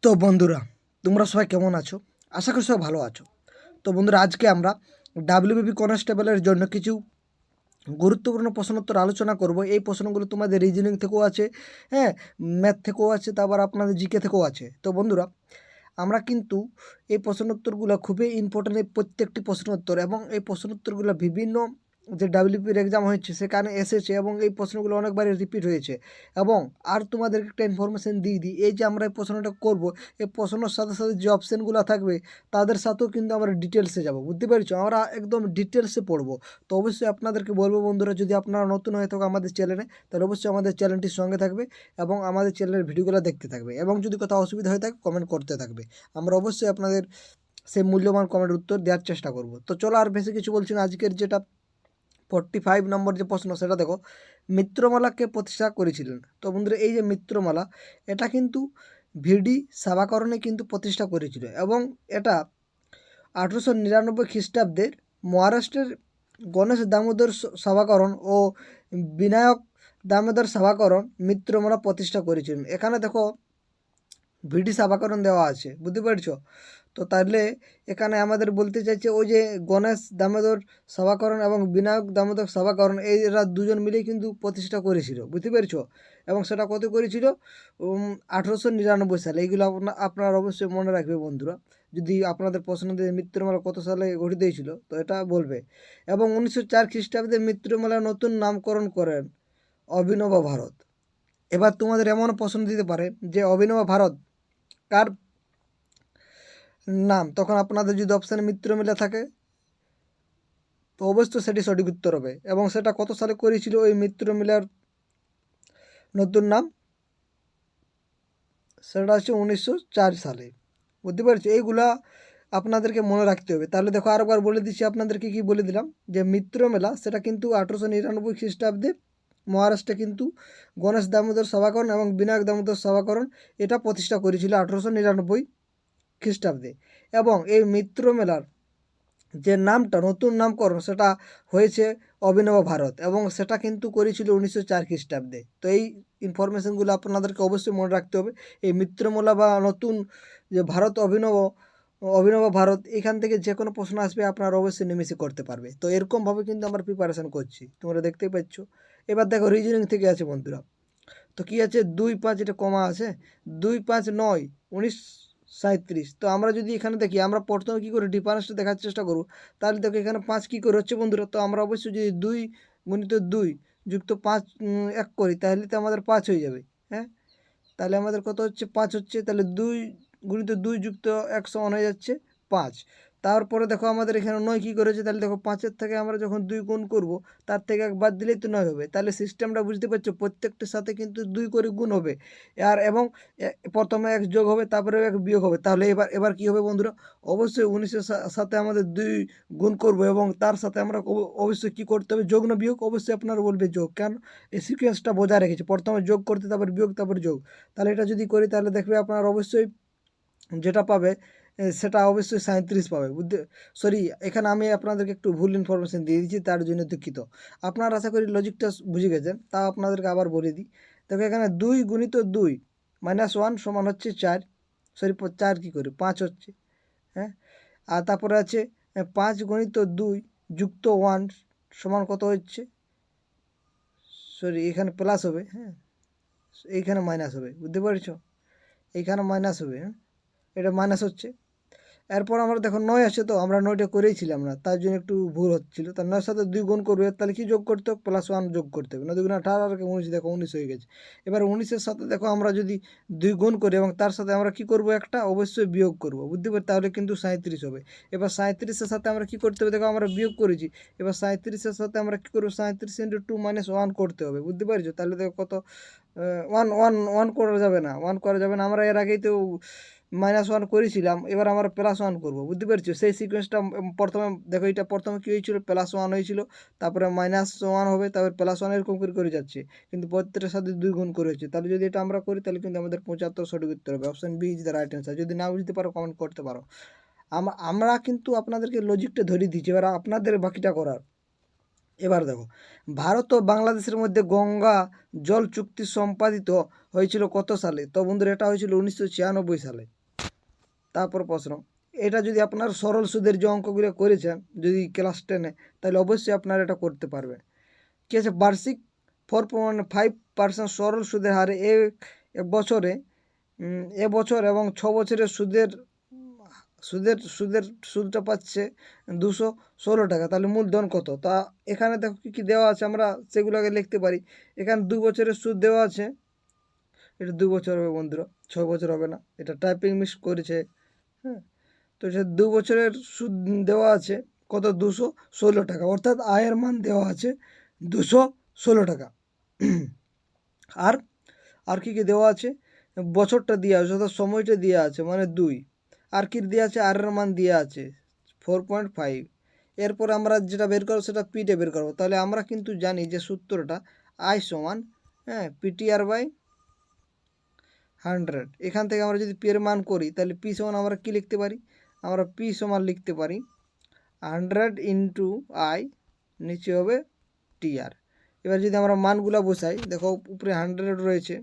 তো বন্ধুরা, তোমরা সবাই কেমন আছো? আশা করি সবাই ভালো আছো। তো বন্ধুরা, আজকে আমরা ডাব্লিউবিপি কনস্টেবলের জন্য কিছু গুরুত্বপূর্ণ প্রশ্নোত্তর আলোচনা করব। এই প্রশ্নগুলো তোমাদের রিজনিং থেকেও আছে, হ্যাঁ, ম্যাথ থেকেও আছে, তারপর আপনাদের জিকে থেকেও আছে। তো বন্ধুরা, আমরা কিন্তু এই প্রশ্নোত্তরগুলো খুবই ইম্পর্টেন্ট, এই প্রত্যেকটি প্রশ্নোত্তর, এবং এই প্রশ্নোত্তরগুলো বিভিন্ন যে ডাব্লিউপির এক্সাম হয়েছে সেখানে এসেছে, এবং এই প্রশ্নগুলো অনেকবারই রিপিট হয়েছে। এবং আর তোমাদেরকে একটা ইনফরমেশন দিয়ে দিই, এই যে আমরা এই প্রশ্নটা করব, এই প্রশ্নের সাথে সাথে যে অপশানগুলো থাকবে তাদের সাথেও কিন্তু আমরা ডিটেলসে যাব, বুঝতে পেরেছো? আমরা একদম ডিটেলসে পড়বো। তো অবশ্যই আপনাদেরকে বলবো বন্ধুরা, যদি আপনারা নতুন হয়ে থাকো আমাদের চ্যানেলে, তাহলে অবশ্যই আমাদের চ্যানেলটির সঙ্গে থাকবে এবং আমাদের চ্যানেলের ভিডিওগুলো দেখতে থাকবে, এবং যদি কোথাও অসুবিধা হয়ে থাকে কমেন্ট করতে থাকবে। আমরা অবশ্যই আপনাদের সেই মূল্যবান কমেন্টের উত্তর দেওয়ার চেষ্টা করব। তো চলো, আর বেশি কিছু বলছি না। আজকের যেটা 45 নম্বর যে প্রশ্ন, সেটা দেখো, মিত্রমালাকে প্রতিষ্ঠা করেছিলেন। তো বন্ধুরা, এই যে মিত্রমালা, এটা কিন্তু ভিডি সাভাকরণে কিন্তু প্রতিষ্ঠা করেছিল, এবং এটা 1899 খ্রিস্টাব্দের মহারাষ্ট্রের গণেশ দামোদর সভাকরণ ও বিনায়ক দামোদর সভাকরণ মিত্রমালা প্রতিষ্ঠা করেছিলেন। এখানে দেখো ভিডি সাভাকরণ দেওয়া আছে, বুঝতে পারছো? তো তাহলে এখানে আমাদের বলতে চাইছে ওই যে গণেশ দামোদর সভাকরণ এবং বিনায়ক দামোদর সভাকরণ, এরা দুজন মিলেই কিন্তু প্রতিষ্ঠা করেছিল, বুঝতে পেরেছো? এবং সেটা কত করেছিল? 1899 সালে। এইগুলো আপনারা অবশ্যই মনে রাখবে বন্ধুরা। যদি আপনাদের প্রশ্ন দিয়ে মিত্রমেলা কত সালে গঠিত হয়েছিল, তো এটা বলবে। এবং 1904 খ্রিস্টাব্দে মিত্রমেলা নতুন নামকরণ করেন অভিনব ভারত। এবার তোমাদের এমন প্রশ্ন দিতে পারে যে অভিনব ভারত কার নাম? তখন আপনাদের যদি অপশানে মিত্র মেলা থাকে, তো অবশ্যই সেটি সঠিক উত্তর হবে। এবং সেটা কত সালে করেছিল ওই মিত্র মেলার নতুন নাম? সেটা হচ্ছে 1904 সালে, বুঝতে পারছি? এইগুলা আপনাদেরকে মনে রাখতে হবে। তাহলে দেখো, আরেকবার বলে দিচ্ছি আপনাদেরকে, কি বলে দিলাম, যে মিত্র মেলা সেটা কিন্তু 1899 খ্রিস্টাব্দে মহারাষ্ট্রে কিন্তু গণেশ দামোদর সভাকরণ এবং বিনায়ক দামোদর সভাকরণ এটা প্রতিষ্ঠা করেছিল 1899 খ্রিস্টাব্দে। এবং এই মিত্র মেলার যে নামটা নতুন নামকরণ সেটা হয়েছে অভিনব ভারত, এবং সেটা কিন্তু করেছিল 1904 খ্রিস্টাব্দে। তো এই ইনফরমেশনগুলো আপনাদেরকে অবশ্যই মনে রাখতে হবে। এই মিত্রমেলা বা নতুন যে ভারত অভিনব অভিনব ভারত, এখান থেকে যে কোনো প্রশ্ন আসবে আপনারা অবশ্যই নিমিষে করতে পারবে। তো এরকমভাবে কিন্তু আমরা প্রিপারেশান করছি, তোমরা দেখতেই পাচ্ছ। এবার দেখো, রিজনিং থেকে আছে বন্ধুরা। তো কী আছে? 2 5, এটা কমা আছে, 2 5 9 19 37। তো আমরা যদি এখানে দেখি, আমরা প্রথমে কী করে ডিফারেন্সটা দেখার চেষ্টা করব। তাহলে দেখো এখানে 5 কী করে হচ্ছে বন্ধুরা। তো আমরা অবশ্যই যদি 2 × 2 যুক্ত 5 1 করি, তাহলে তো আমাদের 5 হয়ে যাবে। হ্যাঁ, তাহলে আমাদের কত হচ্ছে? 5 হচ্ছে। তাহলে 2 × 2 যুক্ত 1 সমান হয়ে যাচ্ছে 5। তারপরে দেখো আমাদের এখানে 9 কী করেছে? তাহলে দেখো 5-এর থেকে আমরা যখন 2 গুণ করব, তার থেকে 1 বাদ দিলেই তো 9 হবে। তাহলে সিস্টেমটা বুঝতে পারছো, প্রত্যেকটার সাথে কিন্তু 2 করে গুণ হবে। এবং প্রথমে 1 যোগ হবে, তারপরে 1 বিয়োগ হবে। তাহলে এবার কী হবে বন্ধুরা? অবশ্যই 19-এর সাথে আমাদের 2 গুণ করব, এবং তার সাথে আমরা অবশ্যই কী করতে হবে? যোগ না বিয়োগ? অবশ্যই আপনারা বলবে যোগ। কেন? এই সিকোয়েন্সটা বজায় রেখেছে, প্রথমে যোগ করতে, তারপর বিয়োগ, তারপর যোগ। তাহলে এটা যদি করি, তাহলে দেখবে আপনারা অবশ্যই যেটা পাবে সেটা অবশ্যই 37 পাবে। সরি, এখানে আমি আপনাদেরকে একটু ভুল ইনফরমেশন দিয়ে দিচ্ছি, তার জন্য দুঃখিত। আপনারা আশা করি লজিকটা বুঝে গেছেন, তাও আপনাদেরকে আবার বলে দিই। দেখো এখানে 2 × 2 -1 সমান হচ্ছে 4। সরি, 4 কী করে? 5 হচ্ছে। হ্যাঁ, আর তারপরে আছে 5 × 2 যুক্ত 1 সমান কত হচ্ছে? সরি, এখানে প্লাস হবে, হ্যাঁ, এইখানে মাইনাস হবে, বুঝতে পেরেছ? এইখানে মাইনাস হবে, হ্যাঁ, এটা মাইনাস হচ্ছে। এরপর আমরা দেখো 9 আছে, তো আমরা 9টা করেইছিলাম না, তার জন্য একটু ভুল হচ্ছিল। তার 9-এর সাথে 2 গুণ করবে, তাহলে কি যোগ করতে হবে? +1 যোগ করতে হবে। 9 × 2 = 18, আর 19, দেখো 19 হয়ে গেছে। এবার 19-এর সাথে দেখো আমরা যদি 2 গুণ করি, এবং তার সাথে আমরা কি করব? একটা অবশ্যই বিয়োগ করব, বুঝতে পারি? তাহলে কিন্তু 37 হবে। এবার 37-এর সাথে আমরা কি করতে হবে? দেখো আমরা বিয়োগ করেছি। এবার 37-এর সাথে আমরা কি করব? 37 × 2 - 1 করতে হবে, বুঝতে পারছো? তাহলে দেখো কত? 1 1 1 করা যাবে না, 1 করা যাবে না। আমরা এর আগেই তো -1 করেছিলাম, এবার আমরা +1 করব, বুঝতে পেরেছো? সেই সিকোয়েন্সটা প্রথমে দেখো, এটা প্রথমে কী হয়েছিল? +1 হয়েছিল, তারপরে -1 হবে, তারপরে +1, এরকম করে করে যাচ্ছে। কিন্তু প্রত্যেকটার সাথে 2 গুণ করেছে। তাহলে যদি এটা আমরা করি, তাহলে কিন্তু আমাদের 75 সঠিক উত্তর হবে। Option B is the right answer. যদি না বুঝতে পারো কমেন্ট করতে পারো। আমরা কিন্তু আপনাদেরকে লজিকটা ধরিয়ে দিচ্ছি, এবার আপনাদের বাকিটা করার। এবার দেখো, ভারত ও বাংলাদেশের মধ্যে গঙ্গা জল চুক্তি সম্পাদিত হয়েছিল কত সালে? তো বন্ধুরা এটা হয়েছিল 1996 সালে। তারপর প্রশ্ন, এটা যদি আপনার সরল সুদের যে অঙ্কগুলো করেছেন যদি ক্লাস 10-এ, তাহলে অবশ্যই আপনারা এটা করতে পারবেন। কি আছে, বার্ষিক 4.5% সরল সুদের হারে বছরে এবছর এবং 6 বছরের সুদটা পাচ্ছে 216 টাকা। তাহলে মূলধন কত? তা এখানে দেখো কী কী দেওয়া আছে, আমরা সেগুলোকে লিখতে পারি। এখানে 2 বছরের সুদ দেওয়া আছে, এটা 2 বছর হবে বন্ধুরা, 6 বছর হবে না, এটা টাইপিং মিস করেছে। হ্যাঁ, তো সে 2 বছরের সুদ দেওয়া আছে কত? 216 টাকা, অর্থাৎ আয়ের মান দেওয়া আছে 216 টাকা। আর আর কী কী দেওয়া আছে? বছরটা দেওয়া আছে, অর্থাৎ সময়টা দেওয়া আছে মানে 2। আর কি দেওয়া আছে? আর এর মান দেওয়া আছে 4.5। এরপর আমরা যেটা বের করবো সেটা পিটে বের করবো। তাহলে আমরা কিন্তু জানি যে সূত্রটা আই সমান পিটিআর বাই 100। এখান থেকে আমরা যদি পি এর মান করি তাহলে পি সমান আমরা কি লিখতে পারি? আমরা পি সমান লিখতে পারি 100 ইন্টু আই, নিচে হবে টিআর। এবার যদি আমরা মানগুলা বসাই, দেখো উপরে 100 রয়েছে,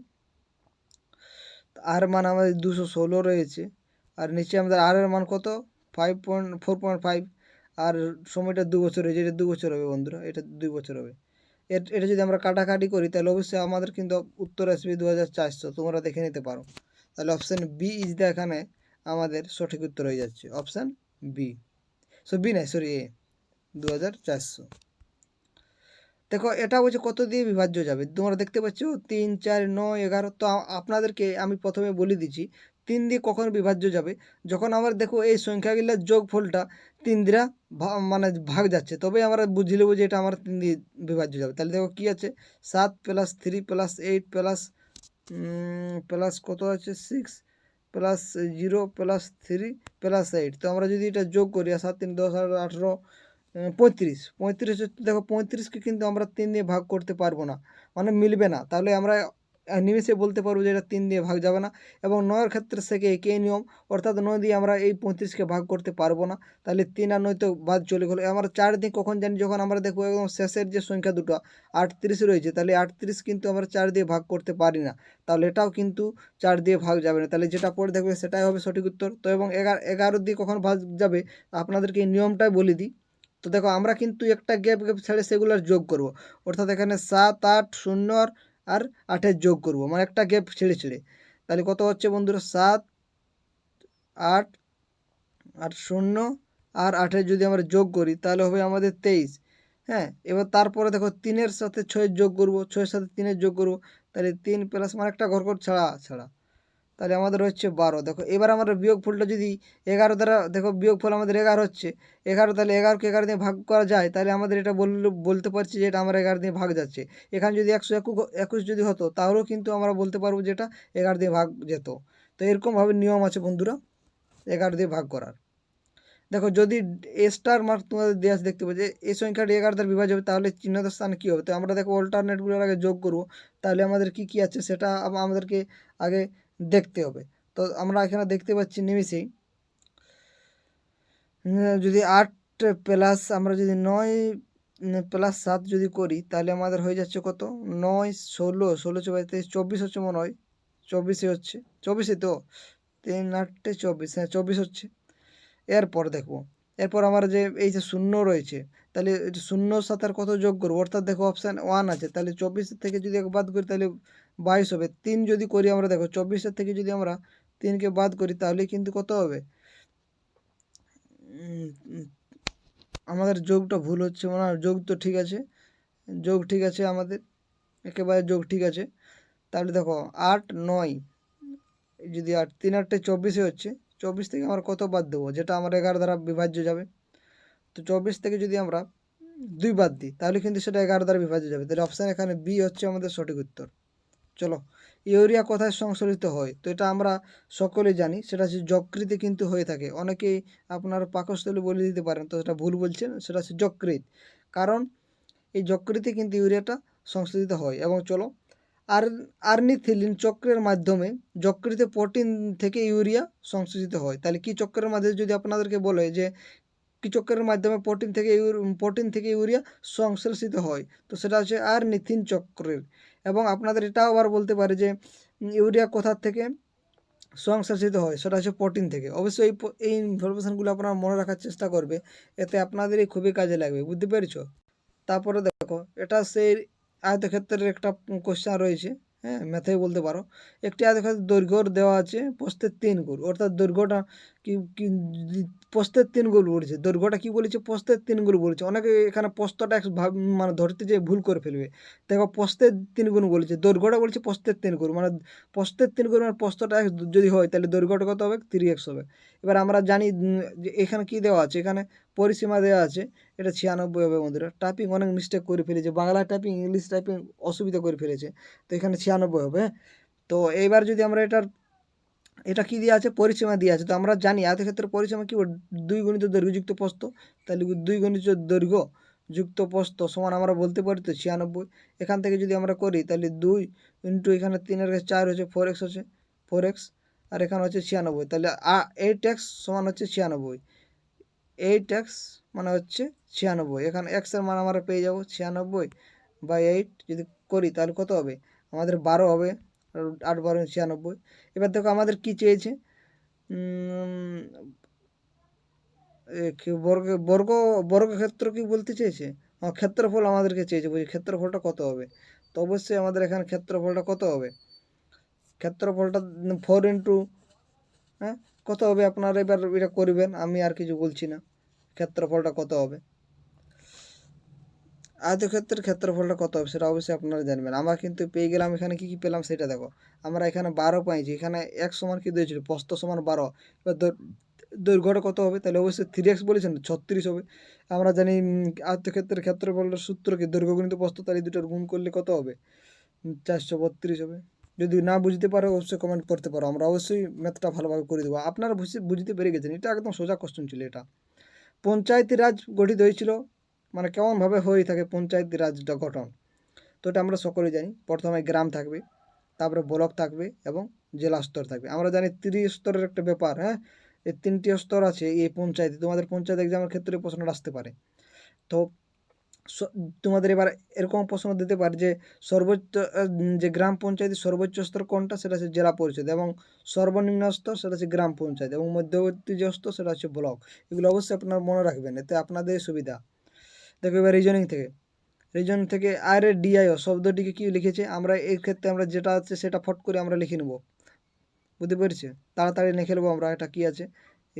আর মান আমাদের 216 রয়েছে, আর নিচে আমাদের আর এর মান কত? 4.5। আর সময়টা 2 বছর হয়েছে, এটা 2 বছর হবে বন্ধুরা, এটা 2 বছর হবে। এটা যদি আমরা কাটাকাটি করি তাহলে অবশ্যই আমাদের কিন্তু উত্তর আসবে 2400। তোমরা দেখে নিতে পারো। তাহলে অপশান বি ইজ দ্য এখানে আমাদের সঠিক উত্তর হয়ে যাচ্ছে, অপশান বি। বি নাই, সরি, এ 2400। দেখো এটা হচ্ছে কত দিয়ে বিভাজ্য যাবে, তোমরা দেখতে পাচ্ছ 3, 4, 9, 11। তো আপনাদেরকে আমি প্রথমে বলে দিচ্ছি 3 দিয়ে কখন বিভাজ্য যাবে। যখন আমরা দেখো এই সংখ্যাগুলোর যোগফলটা 3 দ্বারা মানে ভাগ যাচ্ছে, তবে আমরা বুঝে নেবো যে এটা আমার 3 দিয়ে বিভাজ্য যাবে। তাহলে দেখো কী আছে, 7 + 3 + 8 প্লাস কত আছে 6 + 0 + 3 + 8। তো আমরা যদি এটা যোগ করি, 7 3 10 18 35। হচ্ছে, দেখো 35কে কিন্তু আমরা 3 দিয়ে ভাগ করতে পারবো না, মানে মিলবে না। তাহলে আমরা নিমেষে বলতে পারবো যে এটা 3 দিয়ে ভাগ যাবে না। এবং 9-এর ক্ষেত্রে থেকে একই নিয়ম, অর্থাৎ 9 দিয়ে আমরা এই 35কে ভাগ করতে পারবো না। তাহলে 3 আর 9 তো বাদ চলে গেলো। আমরা 4 দিয়ে কখন জানি, যখন আমরা দেখবো একদম শেষের যে সংখ্যা দুটো 38 রয়েছে, তাহলে 38 কিন্তু আমরা 4 দিয়ে ভাগ করতে পারি না, তাহলে এটাও কিন্তু 4 দিয়ে ভাগ যাবে না। তাহলে যেটা পরে দেখবে সেটাই হবে সঠিক উত্তর। তো এবং 11 দিয়ে কখন ভাগ যাবে আপনাদেরকে এই নিয়মটাই বলে দিই। তো দেখো আমরা কিন্তু একটা গ্যাপ ছেড়ে সেগুলোর যোগ করব, অর্থাৎ এখানে 7, 8, 0 আর 8-এর যোগ করব, মানে একটা গ্যাপ ছেড়ে ছেড়ে। তাহলে কত হচ্ছে বন্ধুরা? 7, 8 আর 0 আর 8-এর যদি আমরা যোগ করি তাহলে হবে আমাদের 23। হ্যাঁ, এবার তারপরে দেখো 3-এর সাথে 6-এর যোগ করব, 6-এর সাথে 3-এর যোগ করব, তাহলে 3 প্লাস মানে একটা ঘর ছাড়া ছাড়া, তাহলে আমাদের হচ্ছে 12। দেখো এবার আমাদের বিয়োগফলটা যদি 11 দ্বারা, দেখো বিয়োগফল আমাদের 11 হচ্ছে 11, তাহলে 11কে 11 দিয়ে ভাগ করা যায়, তাহলে আমাদের এটা বলতে পারছি যে এটা আমরা 11 দিয়ে ভাগ যাচ্ছে। এখানে যদি 121 যদি হতো তাহলেও কিন্তু আমরা বলতে পারবো যে এটা 11 দিয়ে ভাগ যেত। তো এরকমভাবে নিয়ম আছে বন্ধুরা 11 দিয়ে ভাগ করার। দেখো যদি এ স্টার মার্ক তোমাদের দেওয়া আছে, দেখতে পাচ্ছি এই সংখ্যাটি 11 দ্বারা বিভাজ্য হবে, তাহলে চিহ্নতার স্থানে কী হবে? তো আমরা দেখো অল্টারনেটগুলোর আগে যোগ করব, তাহলে আমাদের কি কি আছে সেটা আমাদেরকে আগে দেখতে হবে। তো আমরা এখানে দেখতে পাচ্ছি নিমিষেই, যদি 8 প্লাস আমরা যদি 9 + 7 যদি করি তাহলে আমাদের হয়ে যাচ্ছে কত? 9, 16, 16 24, 24 হচ্ছে মনে হয়, 24ই হচ্ছে, 24ই তো, 3 8 24, হ্যাঁ 24 হচ্ছে। এরপর দেখো, এরপর আমার যে এই যে 0 রয়েছে, তাহলে 0-র সাথে আর কত যোগ করবো? অর্থাৎ দেখো অপশান 1 আছে, তাহলে 24 থেকে যদি এক বাদ করি তাহলে 22 হবে। 3 যদি করি আমরা, দেখো 24-এর থেকে যদি আমরা 3কে বাদ করি তাহলে কিন্তু কত হবে? আমাদের যোগটা ভুল হচ্ছে মনে হয়, যোগ তো ঠিক আছে, যোগ ঠিক আছে আমাদের, একেবারে যোগ ঠিক আছে। তাহলে দেখো 8 9, যদি 8 3 8 24 হচ্ছে, 24 থেকে আমরা কত বাদ দেবো যেটা আমার 11 দ্বারা বিভাজ্য যাবে? তো 24 থেকে যদি আমরা 2 বাদ দিই তাহলে কিন্তু সেটা 11 দ্বারা বিভাজ্য যাবে। তাহলে অপশান এখানে বি হচ্ছে আমাদের সঠিক উত্তর। চলো, ইউরিয়া কোথায় সংশোধিত হয়? তো এটা আমরা সকলেই জানি, সেটা হচ্ছে যকৃতে কিন্তু হয়ে থাকে। অনেকেই আপনার পাকস্থলী বলে দিতে পারেন, তো সেটা ভুল বলছেন, সেটা হচ্ছে যকৃৎ। কারণ এই যকৃতে কিন্তু ইউরিয়াটা সংশোধিত হয়। এবং চলো, আর আর্নিথিলিন চক্রের মাধ্যমে প্রোটিন থেকে ইউরিয়া সংশোধিত হয়। তাহলে কি চক্রের মাধ্যমে যদি আপনাদেরকে বলে যে কি চক্রের মাধ্যমে প্রোটিন থেকে ইউরিয়া সংশ্লেষিত হয়, তো সেটা হচ্ছে আর্নিথিন চক্রের। এবং আপনাদের এটাও আবার বলতে পারে যে ইউরিয়া কোথা থেকে সংশ্লেষিত হয়, সেটা হচ্ছে প্রোটিন থেকে। অবশ্যই এই ইনফরমেশানগুলো আপনারা মনে রাখার চেষ্টা করবে, এতে আপনাদেরই খুবই কাজে লাগবে, বুঝতে পেরেছো? তারপরে দেখো, এটা সেই আয়তক্ষেত্রের একটা কোশ্চেন রয়েছে, হ্যাঁ, ম্যাথেই বলতে পারো। একটি আয়তক্ষেত্রের দৈর্ঘ্য দেওয়া আছে প্রস্থের 3 গুণ, অর্থাৎ দৈর্ঘ্যটা কি কি প্রস্থের 3 গুণ বলেছে, দৈর্ঘ্যটা কি বলেছে, প্রস্থের 3 গুণ বলেছে। অনেকে এখানে প্রস্থটা মানে ধরতে যেয়ে ভুল করে ফেলবে। দেখো, প্রস্থের 3 গুণ বলেছে, দৈর্ঘ্যটা বলেছে প্রস্থের 3 গুণ, মানে প্রস্থের 3 গুণ মানে প্রস্থটা x যদি হয়, তাহলে দৈর্ঘ্যটা কত হবে, 3x হবে। এবার আমরা জানি যে এখানে কি দেওয়া আছে, এখানে পরিসীমা দেওয়া আছে, এটা 96 হবে। বন্ধুরা, টাইপিং অনেক মিস্টেক করে ফেলেছে, বাংলা টাইপিং ইংলিশ টাইপিং অসুবিধা করে ফেলেছে, তো এখানে 96 হবে। তো এইবার যদি আমরা এটা কি দেওয়া আছে, পরিসীমা দেওয়া আছে, তো আমরা জানি আয়তক্ষেত্রের পরিসীমা কি, 2 গুণিত দৈর্ঘ্য যুক্ত প্রস্থ। তাহলে 2 গুণিত দৈর্ঘ্য যুক্ত প্রস্থ সমান আমরা বলতে পারি তো 96। এখান থেকে যদি আমরা করি, তাহলে 2 ইন্টু এখানে 3 এর 4 হচ্ছে 4x, হচ্ছে 4x, আর এখানে হচ্ছে 96, তাহলে 8x সমান হচ্ছে 96। 8x মানে হচ্ছে 96, এখানে x এর মান আমরা পেয়ে যাব 96 বাই 8 যদি করি, তাহলে কত হবে, আমাদের 12 হবে, 8 12 96। এবার দেখো আমাদের কি চেয়েছে, বর্গ বর্গ বর্গক্ষেত্র কি বলতে চেয়েছে, ক্ষেত্রফল আমাদেরকে চেয়েছে, বুঝি ক্ষেত্রফলটা কত হবে। তো অবশ্যই আমাদের এখানে ক্ষেত্রফলটা কত হবে, ক্ষেত্রফলটা 4 ইন্টু, হ্যাঁ, কত হবে, আপনারা এবার এটা করবেন, আমি আর কিছু বলছি না। ক্ষেত্রফলটা কত হবে, আয়তক্ষেত্রের ক্ষেত্রফলটা কত হবে সেটা অবশ্যই আপনারা জানবেন। আমরা কিন্তু পেয়ে গেলাম, এখানে কি কি পেলাম সেটা দেখো। আমরা এখানে 12 পাইছি, এখানে এক সমান কি দিয়েছিল, প্রস্থ সমান 12। এবার দৈর্ঘ্যটা কত হবে, তাহলে অবশ্যই 3x বলেছেন, 36 হবে। আমরা জানি আয়তক্ষেত্রের ক্ষেত্রফলের সূত্র কি, দৈর্ঘ্য গুণিত প্রস্থ, তাহলে এই দুটোর গুণ করলে কত হবে, 432 হবে। যদি না বুঝতে পারো অবশ্যই কমেন্ট করতে পারো, আমরা অবশ্যই ম্যাথটা ভালোভাবে করে দেবো। আপনারা বুঝতে পেরে গেছেন, এটা একদম সোজা কোশ্চেন ছিল এটা। পঞ্চায়েতি রাজ গঠিত হয়েছিল, মানে কেমনভাবে হয়ে থাকে পঞ্চায়েতি রাজটা গঠন, তো এটা আমরা সকলে জানি। প্রথমে গ্রাম থাকবে, তারপরে ব্লক থাকবে এবং জেলা স্তর থাকবে। আমরা জানি 3 স্তরের একটা ব্যাপার, হ্যাঁ, এই 3টি স্তর আছে এই পঞ্চায়েতে। তোমাদের পঞ্চায়েত এক্সামের ক্ষেত্রে প্রশ্নটা আসতে পারে। তো তোমাদের এবার এরকম প্রশ্ন দিতে পারে যে সর্বোচ্চ যে গ্রাম পঞ্চায়েতের সর্বোচ্চ স্তর কোনটা, সেটা হচ্ছে জেলা পরিষদ, এবং সর্বনিম্ন স্তর সেটা হচ্ছে গ্রাম পঞ্চায়েত, এবং মধ্যবর্তী যে স্তর সেটা হচ্ছে ব্লক। এগুলো অবশ্যই আপনারা মনে রাখবেন, এতে আপনাদের সুবিধা। দেখো এবার রিজনিং থেকে RADIO শব্দটিকে কি লিখেছে, আমরা এই ক্ষেত্রে আমরা যেটা আছে সেটা ফট করে আমরা লিখে নেব, বুঝতে পেরেছি, তাড়াতাড়ি লিখে নেবো আমরা। এটা কি আছে,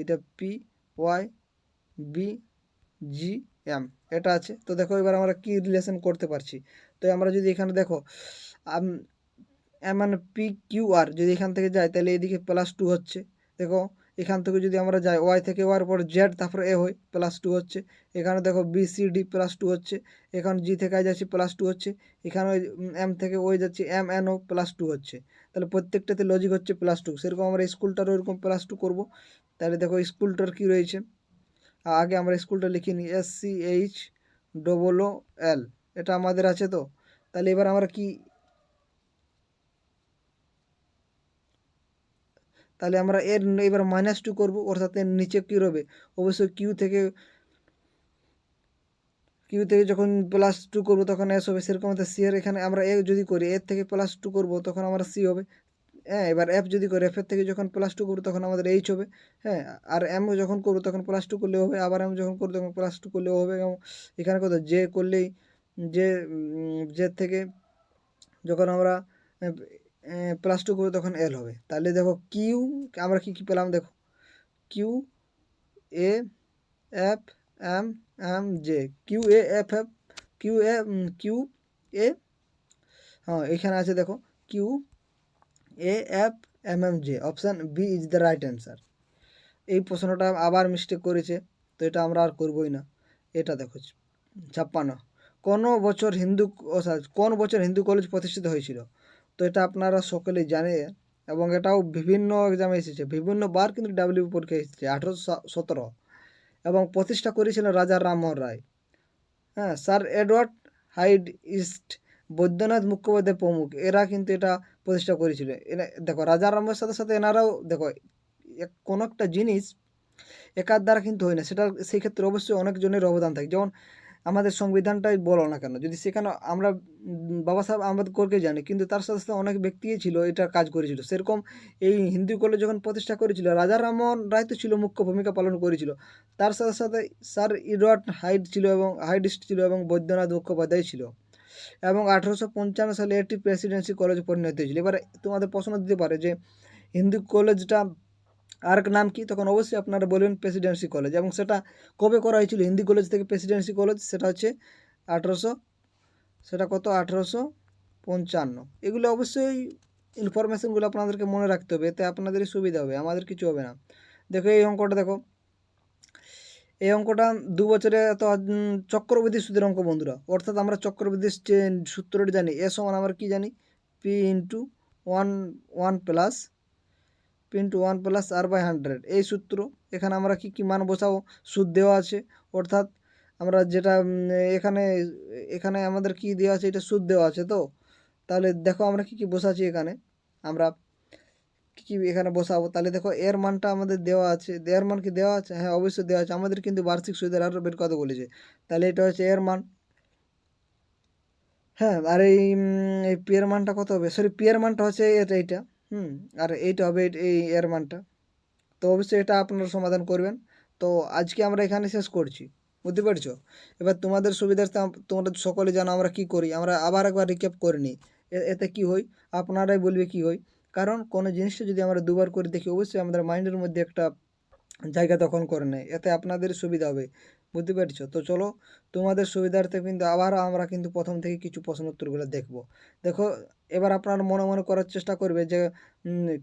এটা PYBGM, এটা আছে। তো দেখো এবার আমরা কি রিলেশন করতে পারছি। তো আমরা যদি এখানে দেখো মানে PQR যদি এখান থেকে যাই, তাহলে এদিকে +2 হচ্ছে। দেখো এখান থেকে যদি আমরা যাই, ওয়াই থেকে ওয়ার পর জেড, তারপরে এ হয়, +2 হচ্ছে। এখানে দেখো BCD +2 হচ্ছে। এখানে জি থেকে আই যাচ্ছি, +2 হচ্ছে। এখানে এম থেকে ওই যাচ্ছি, MNO +2 হচ্ছে। তাহলে প্রত্যেকটাতে লজিক হচ্ছে +2। সেরকম আমরা স্কুলটারও এরকম +2 করবো। তাহলে দেখো স্কুলটার কি রয়েছে, আগে আমরা স্কুলটা লিখে নিই, SCHOOL, এটা আমাদের আছে। তো তাহলে এবার আমরা কি, তাহলে আমরা এবার -2 করবো, অর্থাৎ এর নিচে কী রবে, অবশ্যই কিউ থেকে যখন +2 করবো তখন এস হবে। সেরকম সি এর এখানে আমরা এ যদি করি, এর থেকে +2 করবো তখন আমরা সি হবে। হ্যাঁ, এবার এফ যদি করি, এফের থেকে যখন +2 করবো তখন আমাদের এইচ হবে। হ্যাঁ, আর এম যখন করবো তখন +2 করলেও হবে, আবার এম যখন করবো তখন +2 করলেও হবে। এবং এখানে কত জে করলেই, যে জে থেকে যখন আমরা +2 করবো তখন এল হবে। তাহলে দেখো কিউ, আমরা কি কি পেলাম, দেখো Q A F M M J, Q A, হ্যাঁ এখানে আছে দেখো QAFMMJ, option B is the right answer. এই প্রশ্নটা আবার মিস্টেক করেছে, তো এটা আমরা আর করবই না। এটা দেখো 56, কোন বছর হিন্দু কলেজ প্রতিষ্ঠিত হয়েছিল। তো এটা আপনারা সকলেই জানেন, এবং এটাও বিভিন্ন এক্সামে এসেছে, বিভিন্ন বার কিন্তু ডাব্লিউ পরীক্ষায় এসেছে। 1817, এবং প্রতিষ্ঠা করেছিলেন রাজা রামমোহন রায়। হ্যাঁ, sir Edward Hyde East, Baidyanath Mukhopadhyay প্রমুখ, এরা কিন্তু এটা প্রতিষ্ঠা করেছিল। এরা দেখো রাজা রামের সাথে সাথে এনারাও দেখো কোনো একটা জিনিস একার দ্বারা কিন্তু হয় না, সেটা সেই ক্ষেত্রে অবশ্যই অনেকজনের অবদান থাকে। যেমন আমাদের সংবিধানটাই বলো না কেন, যদি সেখানে আমরা বাবা সাহেব আম্বেদকরকে জানি, কিন্তু তার সাথে সাথে অনেক ব্যক্তিই ছিল এটা কাজ করেছিল। সেরকম এই হিন্দু কলেজ যখন প্রতিষ্ঠা করেছিল, রাজা রামমোহন রায় তো ছিল, মুখ্য ভূমিকা পালন করেছিল। তার সাথে সাথে স্যার এডওয়ার্ড হাইড ছিল এবং হাইডিস্ট ছিল এবং বৈদ্যনাথ মুখোপাধ্যায় ছিল। এবং 1855 সালে এটি প্রেসিডেন্সি কলেজ পরিণত হয়েছিল। এবারে তোমাদের প্রশ্ন দিতে পারে যে হিন্দু কলেজটা আর নাম কি, তখন অবশ্যই আপনারা বলবেন প্রেসিডেন্সি কলেজ। এবং সেটা কবে করা হয়েছিল হিন্দি কলেজ থেকে প্রেসিডেন্সি কলেজ, সেটা হচ্ছে 1800, সেটা কত 1855। এগুলো অবশ্যই ইনফরমেশনগুলো আপনাদেরকে মনে রাখতে হবে, এতে আপনাদেরই সুবিধা হবে, আমাদের কিছু হবে না। দেখো এই অঙ্কটা দেখো, এই অঙ্কটা 2 বছরে তো চক্রবৃদ্ধি সুদের অঙ্ক বন্ধুরা। অর্থাৎ আমরা চক্রবৃদ্ধির যে সূত্রটি জানি, এ সমান আমরা কি জানি, P into one plus r/100, এই সূত্র। এখানে আমরা কি মান বসাবো, সুদ দেওয়া আছে, অর্থাৎ আমরা যেটা এখানে এখানে আমাদের কি দেওয়া আছে, এটা সুদ দেওয়া আছে। তো তাহলে দেখো আমরা কি বসাচ্ছি এখানে, আমরা কি এখানে বসাবো। তাহলে দেখো এর মানটা আমাদের দেওয়া আছে, এর মান কি দেওয়া আছে, হ্যাঁ অবশ্যই দেওয়া আছে। আমাদের কিন্তু বার্ষিক সুদের হার বের কথা বলেছে, তাহলে এটা হচ্ছে এর মান। হ্যাঁ, আর এই পি এর মানটা কত হবে, সরি পি এর মানটা হচ্ছে এইটা, আর এইটা হবে এই এর মানটা। তো অবশ্যই এটা আপনারা সমাধান করবেন। তো আজকে আমরা এখানে শেষ করছি, বুঝতে পারছো। এবার তোমাদের সুবিধার্থে তোমরা সকলে জানো আমরা কি করি, আমরা আবার একবার রিক্যাপ করে নিই। এতে কি হয় আপনারাই বলবে কি হয়। কারণ কোনো জিনিসটা যদি আমরা দুবার করে দেখি, অবশ্যই আমাদের মাইন্ডের মধ্যে একটা জায়গা তখন করে নেয়, এতে আপনাদের সুবিধা হবে, বুঝতে পারছো। তো চলো তোমাদের সুবিধার্থে কিন্তু আবার আমরা কিন্তু প্রথম থেকে কিছু প্রশ্ন উত্তরগুলো দেখবো। দেখো এবার আপনারা মনে মনে করার চেষ্টা করবে যে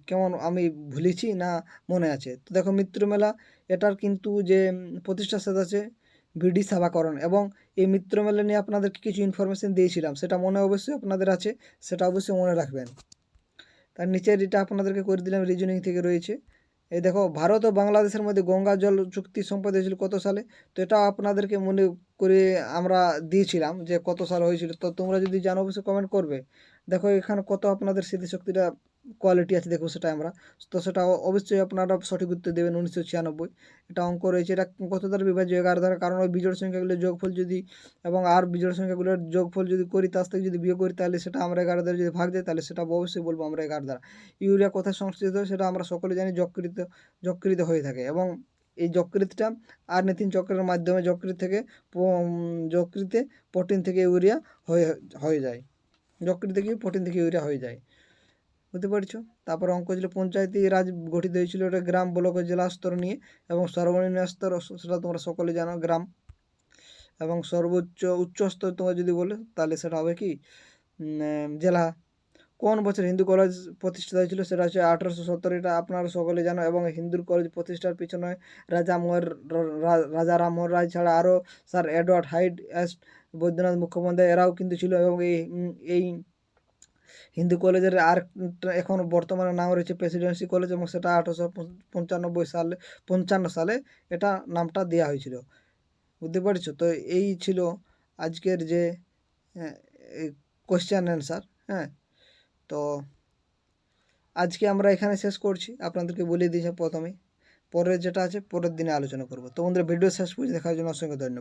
কেমন আমি ভুলেছি না মনে আছে। তো দেখো মিত্র মেলা, এটার কিন্তু যে প্রতিষ্ঠার সাথে আছে বিডি সাভাকরণ, এবং এই মিত্র মেলা নিয়ে আপনাদেরকে কিছু ইনফরমেশন দিয়েছিলাম, সেটা মনে অবশ্যই আপনাদের আছে, সেটা অবশ্যই মনে রাখবেন। তার নিচের এটা আপনাদেরকে করে দিলাম, রিজনিং থেকে রয়েছে। এই দেখো ভারত ও বাংলাদেশের মধ্যে গঙ্গা জল চুক্তি সম্পাদিত হয়েছিল কত সালে, তো এটা আপনাদেরকে মনে করে আমরা দিয়েছিলাম যে কত সাল হয়েছিল। তো তোমরা যদি জানো অবশ্যই কমেন্ট করবে। দেখো এখানে কত আপনাদের স্মৃতিশক্তিটা কোয়ালিটি আছে, দেখো সেটা আমরা, তো সেটা অবশ্যই আপনারা সঠিক উত্তর দেবেন 1996। এটা অঙ্ক রয়েছে, এটা কত দ্বারা বিভাজ্য, 11 দ্বারা। কারণ ওই বিজোড় সংখ্যাগুলোর যোগফল যদি এবং আর বিজোড় সংখ্যাগুলোর যোগফল যদি করি, তার থেকে যদি বিয়োগ করি, তাহলে সেটা আমরা 11 দ্বারা যদি ভাগ দেয়, তাহলে সেটা অবশ্যই বলবো আমরা 11 দ্বারা। ইউরিয়া কোথায় সংশ্লিষ্ট, সেটা আমরা সকলে জানি যকৃত হয়ে থাকে। এবং এই যকৃতটা আর্নিথিন চক্রের মাধ্যমে যকৃতে প্রোটিন থেকে ইউরিয়া হয়ে যায়, যকৃত থেকে প্রোটিন থেকে ইউরিয়া হয়ে যায়, বুঝতে পারছো। তারপর অঙ্ক ছিল পঞ্চায়েতি রাজ গঠিত হয়েছিল এটা গ্রাম, ব্লক ও জেলা স্তর নিয়ে। এবং সর্বনিম্ন স্তর সেটা তোমরা সকলে জানো গ্রাম। এবং উচ্চ স্তর তোমরা যদি বলে, তাহলে সেটা হবে কি জেলা। কোন বছর হিন্দু কলেজ প্রতিষ্ঠিত হয়েছিল, সেটা হচ্ছে 1870, এটা আপনারা সকলে জানো। এবং হিন্দু কলেজ প্রতিষ্ঠার পিছনে রাজা রামমোহন রায় ছাড়া আরও sir Edward Hyde, Baidyanath Mukhopadhyay, এরাও কিন্তু ছিল। এবং এই হিন্দু কলেজের আর এখন বর্তমানে নাম রয়েছে প্রেসিডেন্সি কলেজ, এবং সেটা 1855 সালে এটা নামটা দেওয়া হয়েছিল, বুঝতে পারছো। তো এই ছিল আজকের যে কোশ্চেন অ্যান্সার। হ্যাঁ, তো আজকে আমরা এখানে শেষ করছি, আপনাদেরকে বলে দিয়েছি প্রথমেই। পরের যেটা আছে পরের দিনে আলোচনা করব। তো বন্ধুরা ভিডিও শেষ পর্যন্ত দেখার জন্য অসংখ্য ধন্যবাদ।